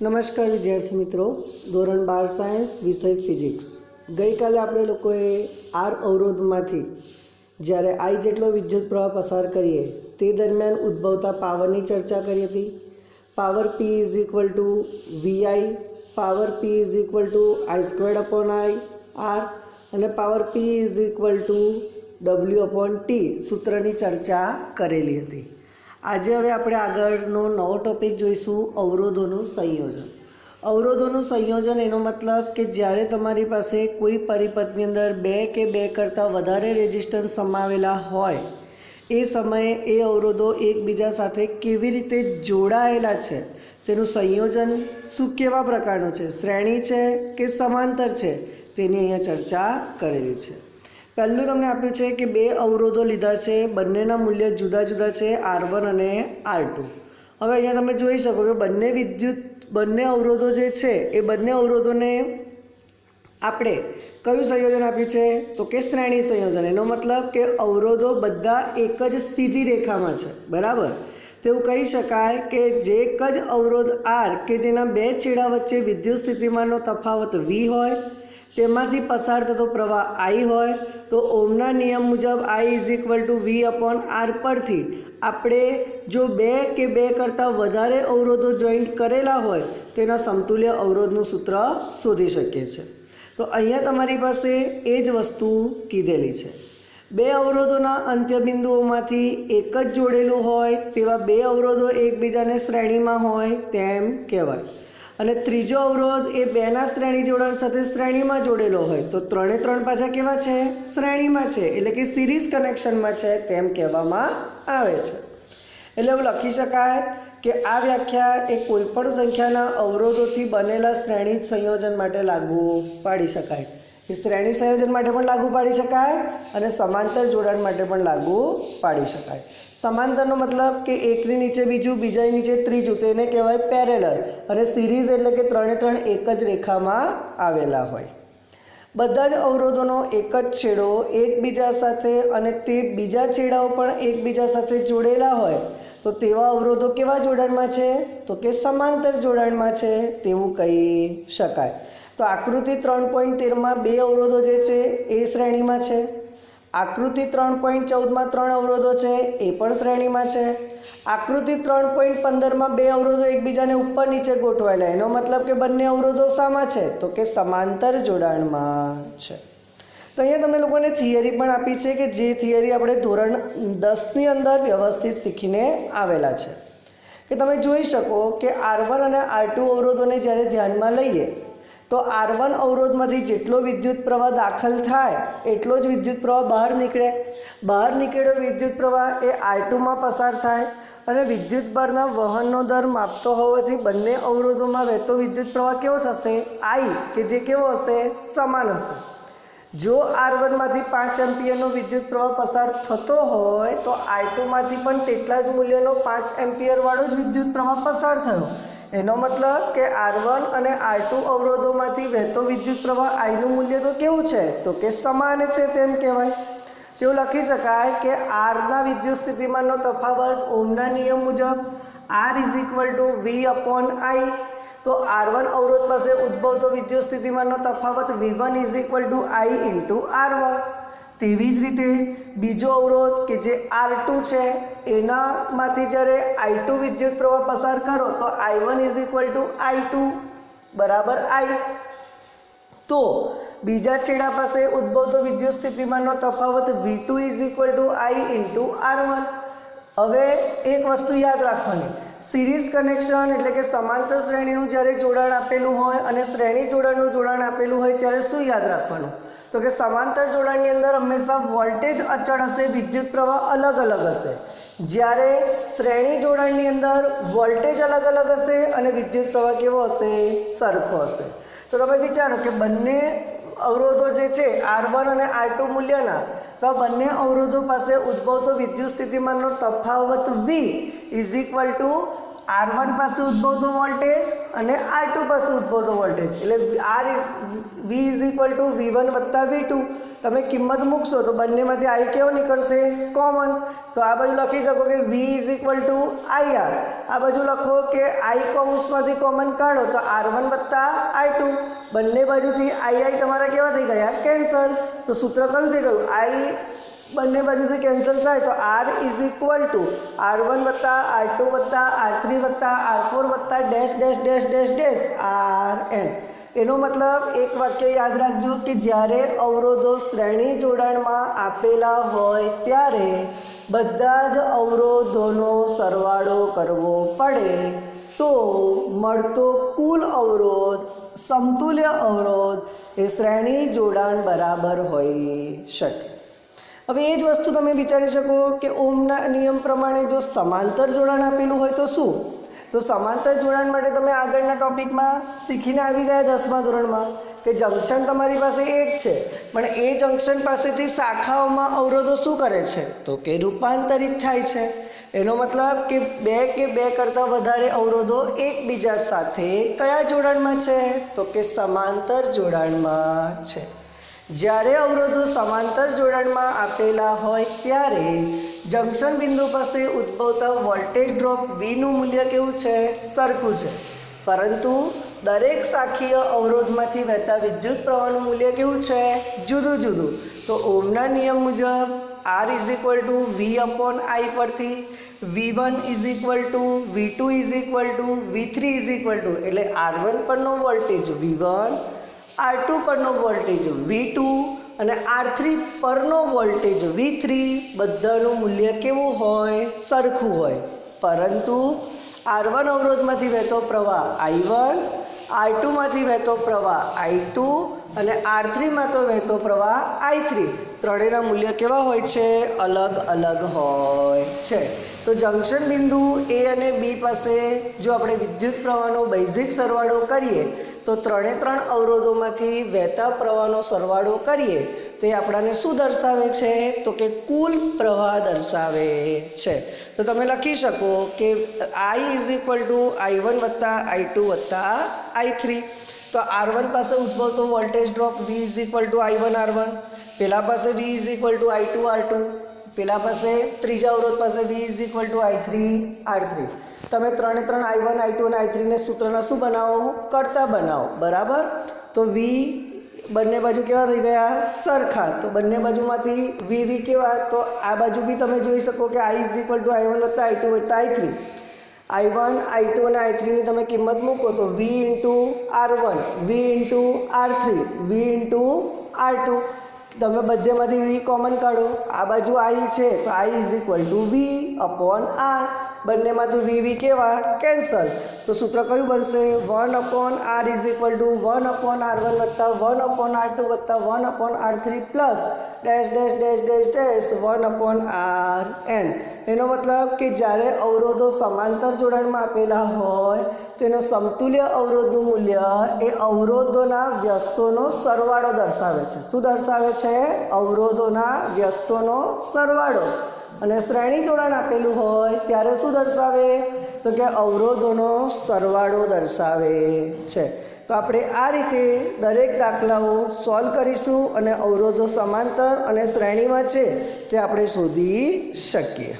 નમસ્કાર વિદ્યાર્થી મિત્રો, ધોરણ 12 સાયન્સ વિષય ફિઝિક્સ. ગઈકાલે આપણે લોકોએ આર અવરોધમાંથી જ્યારે આઈ જેટલો વિદ્યુત પ્રવાહ પસાર કરીએ તે દરમિયાન ઉદ્ભવતા પાવરની ચર્ચા કરી હતી. Power P is equal to VI, power P is equal to I squared upon I R અને power P is equal to W upon T સૂત્રની ચર્ચા કરેલી હતી. આજે હવે આપણે આગળનો નવો ટૉપિક જોઈશું, અવરોધોનું સંયોજન. અવરોધોનું સંયોજન એનો મતલબ કે જ્યારે તમારી પાસે કોઈ પરિપથની અંદર બે કે બે કરતાં વધારે રેઝિસ્ટન્સ સમાવેલા હોય એ સમયે એ અવરોધો એકબીજા સાથે કેવી રીતે જોડાયેલા છે તેનું સંયોજન શું કેવા પ્રકારનું છે, શ્રેણી છે કે સમાંતર છે, તેની અહીંયા ચર્ચા કરેલી છે. પહેલું તમને આપ્યું છે કે બે અવરોધો લીધા છે, બંનેના મૂલ્ય જુદા જુદા છે, R1 અને R2. હવે અહીંયા તમે જોઈ શકો કે બંને અવરોધો જે છે એ બંને અવરોધોને આપણે કયું સંયોજન આપ્યું છે તો કે શ્રેણી સંયોજન. એનો મતલબ કે અવરોધો બધા એક જ સીધી રેખામાં છે, બરાબર. તેવું કહી શકાય કે જે એક જ અવરોધ R કે જેના બે છેડા વચ્ચે વિદ્યુત સ્થિતિમાનનો તફાવત V હોય, તેમાંથી પસાર થતો પ્રવાહ I હોય, તો ઓહમના નિયમ મુજબ I is equal two V upon R પરથી આપણે જો બે કે બે કરતાં વધારે અવરોધો જોઈન્ટ કરેલા હોય તેના સમતુલ્ય અવરોધનું સૂત્ર શોધી શકીએ છીએ. તો અહીંયા તમારી પાસે એ જ વસ્તુ કીધેલી છે. બે અવરોધોના અંત્યબિંદુઓમાંથી એક જ જોડેલું હોય તેવા બે અવરોધો એકબીજાને શ્રેણીમાં હોય તેમ કહેવાય. અને ત્રીજો અવરોધ એ બેના શ્રેણી જોડાણ સાથે શ્રેણીમાં જોડેલો હોય તો ત્રણે ત્રણ પાછા કેવા છે, શ્રેણીમાં છે, એટલે કે સિરીઝ કનેક્શનમાં છે તેમ કહેવામાં આવે છે. એટલે એવું લખી શકાય કે આ વ્યાખ્યા એ કોઈપણ સંખ્યાના અવરોધોથી બનેલા શ્રેણી સંયોજન માટે લાગુ પાડી શકાય. એ શ્રેણી સંયોજન માટે પણ લાગુ પાડી શકાય અને સમાંતર જોડાણ માટે પણ લાગુ પાડી શકાય. સમાંતરનો મતલબ કે એકની નીચે બીજું, બીજાની નીચે ત્રીજું, તેને કહેવાય પેરેલલ. અને સિરીઝ એટલે કે ત્રણે ત્રણ એક જ રેખામાં આવેલા હોય. બધા જ અવરોધોનો એક જ છેડો એકબીજા સાથે અને તે બીજા છેડાઓ પણ એકબીજા સાથે જોડેલા હોય તો તેવા અવરોધો કેવા જોડાણમાં છે તો કે સમાંતર જોડાણમાં છે તેવું કહી શકાય. તો આકૃતિ 3.13માં બે અવરોધો જે છે એ શ્રેણીમાં છે. આકૃતિ 3.14માં ત્રણ અવરોધો છે એ પણ શ્રેણીમાં છે. આકૃતિ 3.15માં બે અવરોધો એકબીજાને ઉપર નીચે ગોઠવાયેલા, એનો મતલબ કે બંને અવરોધો શામાં છે તો કે સમાંતર જોડાણમાં છે. તો અહીંયા તમને લોકોને થિયરી પણ આપી છે કે જે થિયરી આપણે ધોરણ 10ની અંદર વ્યવસ્થિત શીખીને આવેલા છે. કે તમે જોઈ શકો કે R1 અને R2 અવરોધોને જ્યારે ધ્યાનમાં લઈએ તો R1 અવરોધમાંથી જેટલો વિદ્યુત પ્રવાહ દાખલ થાય એટલો જ વિદ્યુત પ્રવાહ બહાર નીકળે. બહાર નીકળેલો વિદ્યુત પ્રવાહ એ R2માં પસાર થાય અને વિદ્યુત ભારના વહનનો દર માપતો હોવાથી બંને અવરોધોમાં વહેતો વિદ્યુત પ્રવાહ કેવો થશે, I, કે જે કેવો હશે, સમાન હશે. જો R1માંથી 5 એમ્પિયરનો વિદ્યુત પ્રવાહ પસાર થતો હોય તો R2માંથી પણ તેટલા જ મૂલ્યનો 5 એમ્પિયરવાળો જ વિદ્યુત પ્રવાહ પસાર થયો. એનો મતલબ કે R1 અને R2 અવરોધોમાંથી વહેતો વિદ્યુત પ્રવાહ Iનું મૂલ્ય તો કેવું છે તો કે સમાન છે તેમ કહેવાય. તેવું લખી શકાય કે Rના વિદ્યુત સ્થિતિમાનનો તફાવત ઓહમના નિયમ મુજબ R is equal two V upon I. તો R1 અવરોધ પાસે ઉદ્ભવતો વિદ્યુત સ્થિતિમાનનો તફાવત V1 is equal two I into R1. તેવી જ રીતે બીજો અવરોધ કે જે R2 છે એનામાંથી જ્યારે I2 વિદ્યુત પ્રવાહ પસાર કરો તો I1 is equal two I2 બરાબર I. તો બીજા છેડા પાસે ઉદ્ભવતો વિદ્યુત સ્થિતિમાનનો તફાવત V2 is equal two I into R1. હવે એક વસ્તુ યાદ રાખવાની, સિરીઝ કનેક્શન એટલે કે સમાંતર શ્રેણીનું જ્યારે જોડાણ આપેલું હોય અને શ્રેણી જોડાણનું જોડાણ આપેલું હોય ત્યારે શું યાદ રાખવાનું તો કે સમાંતર જોડાણની અંદર હંમેશા વોલ્ટેજ અચળ હશે, વિદ્યુત પ્રવાહ અલગ અલગ હશે. જ્યારે શ્રેણી જોડાણની અંદર વોલ્ટેજ અલગ અલગ હશે અને વિદ્યુત પ્રવાહ કેવો હશે, સરખો હશે. તો તમે વિચારો કે બંને અવરોધો જે છે R1 અને R2 મૂલ્યના, તો બંને અવરોધો પાસે ઉદ્ભવતો વિદ્યુત સ્થિતિમાનનો તફાવત V is equal two R1 પાસે ઉદ્ભવતો વોલ્ટેજ અને R2 પાસે ઉદ્ભવતો વોલ્ટેજ એટલે V is equal two V1 વત્તા V2 તમે કિંમત મૂકશો તો બંનેમાંથી I કેવો નીકળશે કોમન તો આ બાજુ લખી શકો કે V is equal two IR આ બાજુ લખો કે I કૌંસમાંથી કોમન કાઢો તો R1 વત્તા I2 બંને બાજુથી I તમારા કેવા થઈ ગયા કેન્સલ તો સૂત્ર કયું થઈ ગયું I બંને બાજુથી કેન્સલ થાય તો R is equal two R1 વત્તા R2 વત્તા R3 વત્તા R4 વત્તા dash dash dash dash dash RN એનો મતલબ એક વાક્ય યાદ રાખજો કે જ્યારે અવરોધો શ્રેણી જોડાણમાં આપેલા હોય ત્યારે બધા જ અવરોધોનો સરવાળો કરવો પડે તો મળતો કુલ અવરોધ સમતુલ્ય અવરોધ એ શ્રેણી જોડાણ બરાબર હોઈ શકે હવે એ જ વસ્તુ તમે વિચારી શકો કે ઓમના નિયમ પ્રમાણે જો સમાંતર જોડાણ આપેલું હોય તો શું તો સમાંતર જોડાણ માટે તમે આગળના ટોપિકમાં શીખીને આવી ગયા 10મા ધોરણમાં કે જંક્શન તમારી પાસે એક છે પણ એ જંક્શન પાસેથી શાખાઓમાં અવરોધો શું કરે છે તો કે રૂપાંતરિત થાય છે એનો મતલબ કે બે કરતાં વધારે અવરોધો એકબીજા સાથે કયા જોડાણમાં છે તો કે સમાંતર જોડાણમાં છે જ્યારે અવરોધો સમાંતર જોડાણમાં આપેલા હોય ત્યારે જંક્શન બિંદુ પાસે ઉદ્ભવતા વોલ્ટેજ ડ્રોપ Vનું મૂલ્ય કેવું છે સરખું છે પરંતુ દરેક શાખીય અવરોધમાંથી વહેતા વિદ્યુત પ્રવાહનું મૂલ્ય કેવું છે જુદું જુદું તો ઓમના નિયમ મુજબ R is equal two V upon I પરથી V1 is equal two V2 is equal two V3 is equal two એટલે R1 પરનો વોલ્ટેજ V1 R2 પરનો વોલ્ટેજ V2 અને R3 પરનો વોલ્ટેજ V3 બધાનું મૂલ્ય કેવું હોય સરખું હોય પરંતુ R1 અવરોધમાંથી વહેતો પ્રવાહ I1 R2માંથી વહેતો પ્રવાહ I2 અને R3માં તો વહેતો પ્રવાહ I3 ત્રણેયના મૂલ્ય કેવા હોય છે અલગ અલગ હોય છે તો જંક્શન બિંદુ A અને B પાસે જો આપણે વિદ્યુત પ્રવાહનો બૈઝિક સરવાળો કરીએ તો ત્રણે ત્રણ અવરોધોમાંથી વહેતા પ્રવાહનો સરવાળો કરીએ તે આપણને શું દર્શાવે છે તો કે કુલ પ્રવાહ દર્શાવે છે તો તમે લખી શકો કે I is equal to I1 વત્તા I2 વત્તા I3 તો R1 પાસે ઉદ્ભવતો voltage drop V is equal to I1 R1 પેલા પાસે V is equal two I2 R2 પેલા પાસે ત્રીજા અવરોધ પાસે V is equal two I3 R3 તમે ત્રણે ત્રણ I1 I2 અને I3 ને સૂત્રના શું બનાવો કરતા બનાવો બરાબર તો V બંને બાજુ કેવા થઈ ગયા સરખા તો બંને બાજુમાંથી V કેવા તો આ બાજુ બી તમે જોઈ શકો કે I is equal to I1 વત્તા I2 વત્તા I3 I1 I2 અને I3 ની તમે કિંમત મૂકો તો V into R1 V into R3 V into R2 તમે બધેમાંથી V કોમન કાઢો આ બાજુ I છે તો I is equal two V upon R બંનેમાંથી V કેવા કેન્સલ તો સૂત્ર કયું બનશે 1 upon R is equal two 1 upon R1 વત્તા 1 અપોન R2 વત્તા 1 upon R3 plus dash dash dash dash dash 1 upon RN એનો મતલબ કે જ્યારે અવરોધો સમાંતર જોડાણમાં આપેલા હોય તેનો સમતુલ્ય અવરોધનું મૂલ્ય એ અવરોધોના વ્યસ્તોનો સરવાળો દર્શાવે છે શું દર્શાવે છે અવરોધોના વ્યસ્તોનો સરવાળો અને શ્રેણી જોડાણ આપેલું હોય ત્યારે શું દર્શાવે તો કે અવરોધોનો સરવાળો દર્શાવે છે તો આપણે આ રીતે દરેક દાખલાઓ સોલ્વ કરીશું અને અવરોધો સમાંતર અને શ્રેણીમાં છે તે આપણે શોધી શકીએ